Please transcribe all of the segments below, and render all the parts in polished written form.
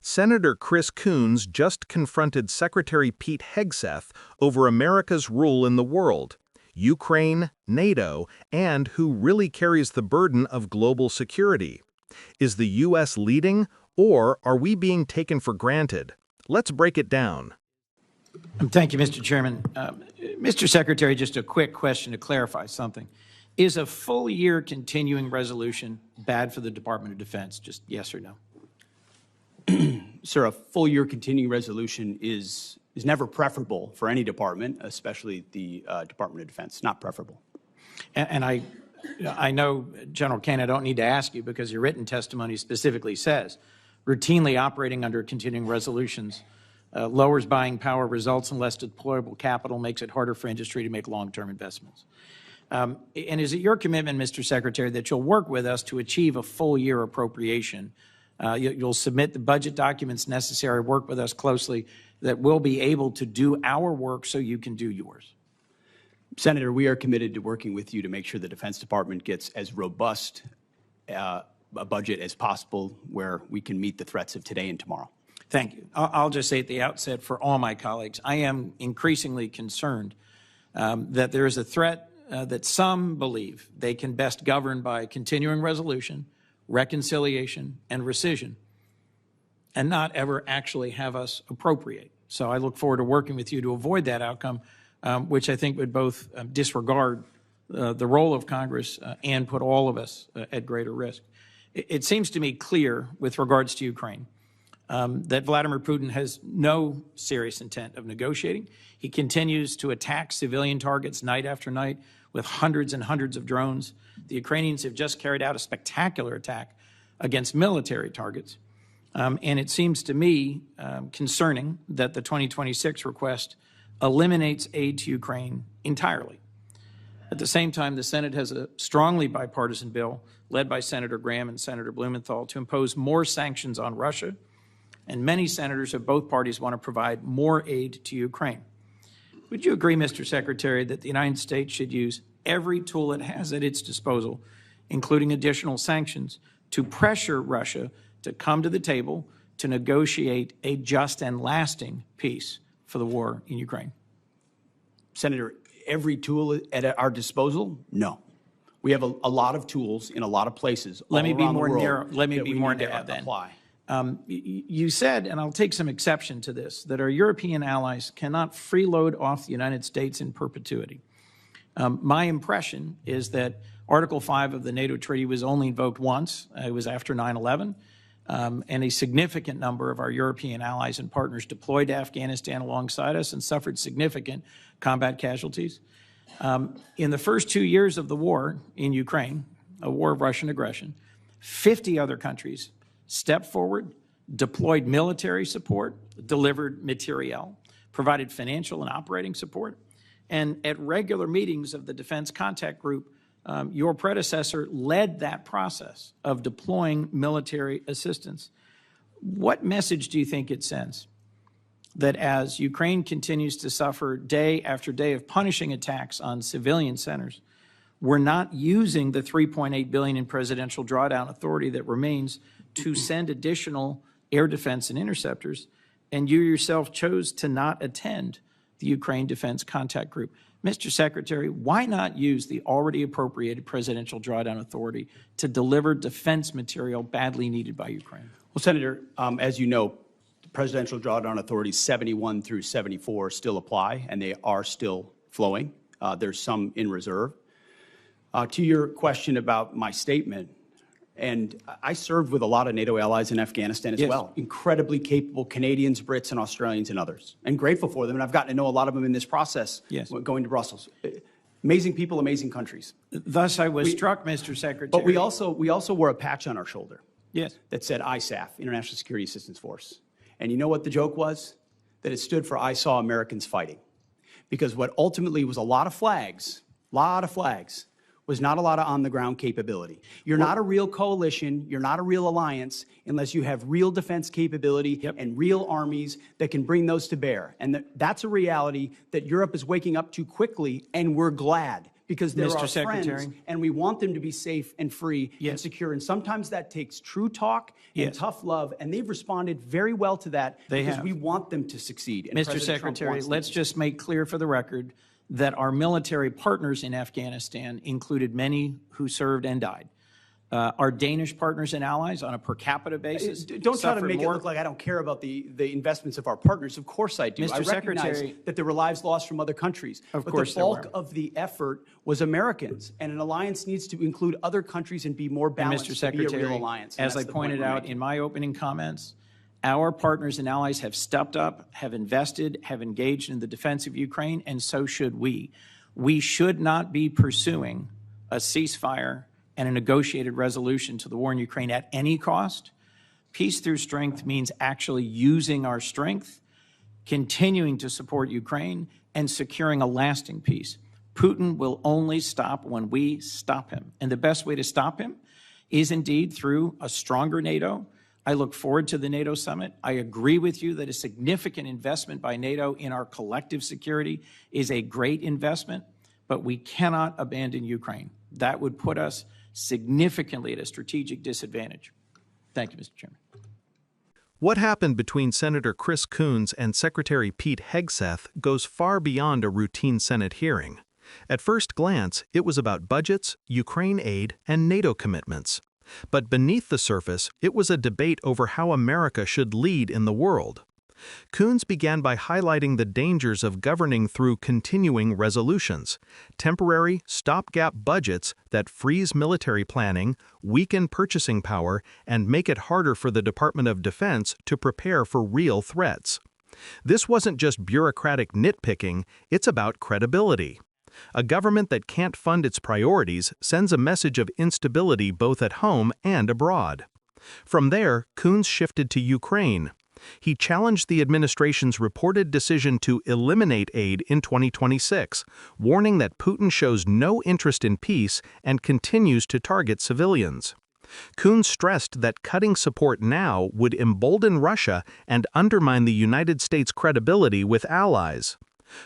Senator Chris Coons just confronted Secretary Pete Hegseth over America's role in the world, Ukraine, NATO, and who really carries the burden of global security. Is the U.S. leading, or are we being taken for granted? Let's break it down. Thank you, Mr. Chairman. Mr. Secretary, just a quick question to clarify something. Is a full-year continuing resolution bad for the Department of Defense? Just yes or no? Sir, a full-year continuing resolution is never preferable for any department, especially the Department of Defense. Not preferable. And I know, General Kane, I don't need to ask you because your written testimony specifically says routinely operating under continuing resolutions lowers buying power, results in less deployable capital, makes it harder for industry to make long-term investments. And is it your commitment, Mr. Secretary, that you'll work with us to achieve a full-year appropriation? You'll submit the budget documents necessary, work with us closely, that we'll be able to do our work so you can do yours. Senator, we are committed to working with you to make sure the Defense Department gets as robust a budget as possible where we can meet the threats of today and tomorrow. Thank you. I'll just say at the outset for all my colleagues, I am increasingly concerned that there is a threat that some believe they can best govern by continuing resolution, reconciliation, and rescission, and not ever actually have us appropriate. So I look forward to working with you to avoid that outcome, which I think would both disregard the role of Congress and put all of us at greater risk. It seems to me clear with regards to Ukraine that Vladimir Putin has no serious intent of negotiating. He continues to attack civilian targets night after night with hundreds and hundreds of drones. The Ukrainians have just carried out a spectacular attack against military targets. And it seems to me concerning that the 2026 request eliminates aid to Ukraine entirely. At the same time, the Senate has a strongly bipartisan bill led by Senator Graham and Senator Blumenthal to impose more sanctions on Russia. And many senators of both parties want to provide more aid to Ukraine. Would you agree, Mr. Secretary, that the United States should use every tool it has at its disposal, including additional sanctions, to pressure Russia to come to the table to negotiate a just and lasting peace for the war in Ukraine? Senator, every tool at our disposal? No. We have a lot of tools in a lot of places. Let me be more narrow. Let me be more narrow then. Apply. You said, and I'll take some exception to this, that our European allies cannot freeload off the United States in perpetuity. My impression is that Article 5 of the NATO treaty was only invoked once. It was after 9/11. And a significant number of our European allies and partners deployed to Afghanistan alongside us and suffered significant combat casualties. In the first 2 years of the war in Ukraine, a war of Russian aggression, 50 other countries stepped forward, deployed military support, delivered materiel, provided financial and operating support. And at regular meetings of the Defense Contact Group, your predecessor led that process of deploying military assistance. What message do you think it sends? That as Ukraine continues to suffer day after day of punishing attacks on civilian centers, we're not using the $3.8 billion in presidential drawdown authority that remains to send additional air defense and interceptors, and you yourself chose to not attend the Ukraine Defense Contact Group. Mr. Secretary, why not use the already appropriated presidential drawdown authority to deliver defense material badly needed by Ukraine? Well, Senator, as you know, the presidential drawdown authorities 71 through 74 still apply, and they are still flowing. There's some in reserve. To your question about my statement, and I served with a lot of NATO allies in Afghanistan as well. Incredibly capable Canadians, Brits, and Australians and others. And grateful for them. And I've gotten to know a lot of them in this process going to Brussels. Amazing people, amazing countries. Thus, I was struck, Mr. Secretary. But we also wore a patch on our shoulder that said ISAF, International Security Assistance Force. And you know what the joke was? That it stood for I Saw Americans Fighting. Because what ultimately was a lot of flags, was not a lot of on-the-ground capability. You're not a real coalition, you're not a real alliance, unless you have real defense capability and real armies that can bring those to bear. And that's a reality that Europe is waking up to quickly, and we're glad, because they're Mr. our Secretary. friends, and we want them to be safe and free and Yes. secure. And sometimes that takes true talk and Yes. tough love, and they've responded very well to that They because have. we want them to succeed. And Mr. President Trump Secretary, wants them let's to just make clear for the record that our military partners in Afghanistan included many who served and died. Our Danish partners and allies on a per capita basis Don't try to suffered make more. it look like I don't care about the investments of our partners. Of course I do. Mr. I recognize Secretary, that there were lives lost from other countries. Of but course the there bulk were. of the effort was Americans, and an alliance needs to include other countries and be more balanced Mr. to be a Secretary, real alliance. And as I that's the point pointed we're out making. in my opening comments, our partners and allies have stepped up, have invested, have engaged in the defense of Ukraine, and so should we. We should not be pursuing a ceasefire and a negotiated resolution to the war in Ukraine at any cost. Peace through strength means actually using our strength, continuing to support Ukraine, and securing a lasting peace. Putin will only stop when we stop him. And the best way to stop him is indeed through a stronger NATO. I look forward to the NATO summit. I agree with you that a significant investment by NATO in our collective security is a great investment, but we cannot abandon Ukraine. That would put us significantly at a strategic disadvantage. Thank you, Mr. Chairman. What happened between Senator Chris Coons and Secretary Pete Hegseth goes far beyond a routine Senate hearing. At first glance, it was about budgets, Ukraine aid, and NATO commitments. But beneath the surface, it was a debate over how America should lead in the world. Coons began by highlighting the dangers of governing through continuing resolutions, temporary, stopgap budgets that freeze military planning, weaken purchasing power, and make it harder for the Department of Defense to prepare for real threats. This wasn't just bureaucratic nitpicking, it's about credibility. A government that can't fund its priorities sends a message of instability both at home and abroad. From there, Coons shifted to Ukraine. He challenged the administration's reported decision to eliminate aid in 2026, warning that Putin shows no interest in peace and continues to target civilians. Coons stressed that cutting support now would embolden Russia and undermine the United States' credibility with allies.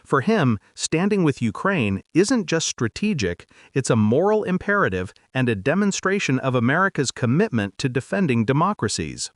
For him, standing with Ukraine isn't just strategic, it's a moral imperative and a demonstration of America's commitment to defending democracies.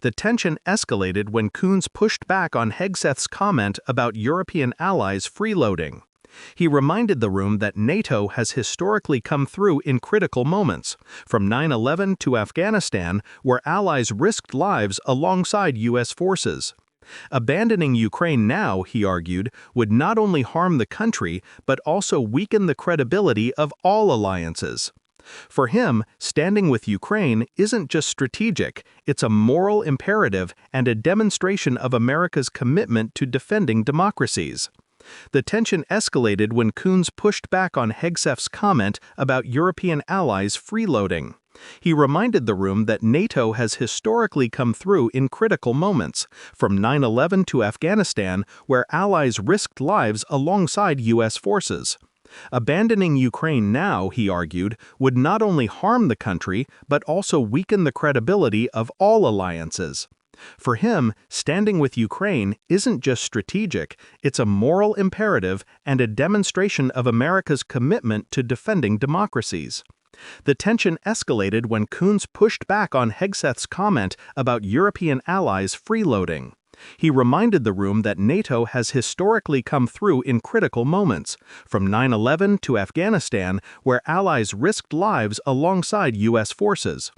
The tension escalated when Coons pushed back on Hegseth's comment about European allies freeloading. He reminded the room that NATO has historically come through in critical moments, from 9/11 to Afghanistan, where allies risked lives alongside U.S. forces. Abandoning Ukraine now, he argued, would not only harm the country, but also weaken the credibility of all alliances. For him, standing with Ukraine isn't just strategic, it's a moral imperative and a demonstration of America's commitment to defending democracies. The tension escalated when Coons pushed back on Hegseth's comment about European allies freeloading. He reminded the room that NATO has historically come through in critical moments, from 9/11 to Afghanistan, where allies risked lives alongside U.S. forces. Abandoning Ukraine now, he argued, would not only harm the country, but also weaken the credibility of all alliances. For him, standing with Ukraine isn't just strategic, it's a moral imperative and a demonstration of America's commitment to defending democracies. The tension escalated when Coons pushed back on Hegseth's comment about European allies freeloading. He reminded the room that NATO has historically come through in critical moments, from 9/11 to Afghanistan, where allies risked lives alongside U.S. forces.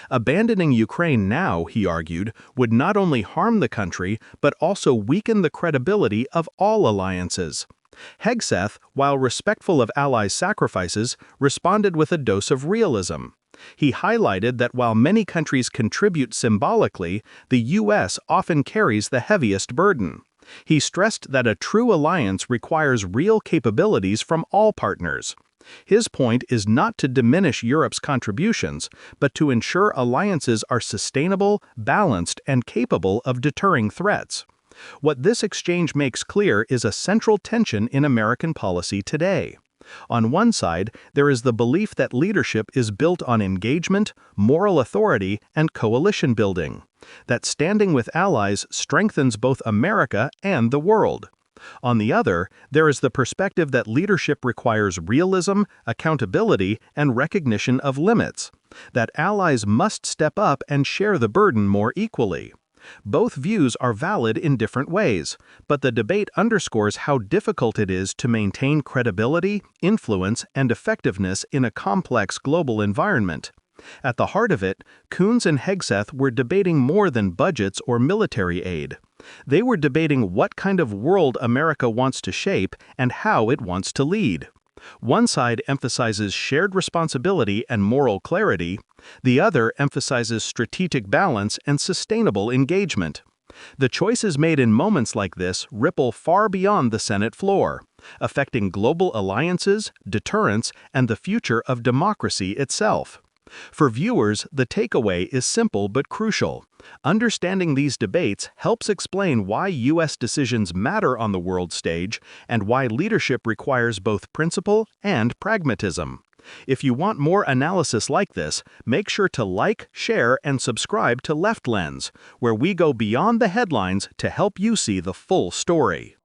Abandoning Ukraine now, he argued, would not only harm the country, but also weaken the credibility of all alliances. Hegseth, while respectful of allies' sacrifices, responded with a dose of realism. He highlighted that while many countries contribute symbolically, the U.S. often carries the heaviest burden. He stressed that a true alliance requires real capabilities from all partners. His point is not to diminish Europe's contributions, but to ensure alliances are sustainable, balanced, and capable of deterring threats. What this exchange makes clear is a central tension in American policy today. On one side, there is the belief that leadership is built on engagement, moral authority, and coalition building, that standing with allies strengthens both America and the world. On the other, there is the perspective that leadership requires realism, accountability, and recognition of limits, that allies must step up and share the burden more equally. Both views are valid in different ways, but the debate underscores how difficult it is to maintain credibility, influence, and effectiveness in a complex global environment. At the heart of it, Coons and Hegseth were debating more than budgets or military aid. They were debating what kind of world America wants to shape and how it wants to lead. One side emphasizes shared responsibility and moral clarity. The other emphasizes strategic balance and sustainable engagement. The choices made in moments like this ripple far beyond the Senate floor, affecting global alliances, deterrence, and the future of democracy itself. For viewers, the takeaway is simple but crucial. Understanding these debates helps explain why U.S. decisions matter on the world stage and why leadership requires both principle and pragmatism. If you want more analysis like this, make sure to like, share, and subscribe to Left Lens, where we go beyond the headlines to help you see the full story.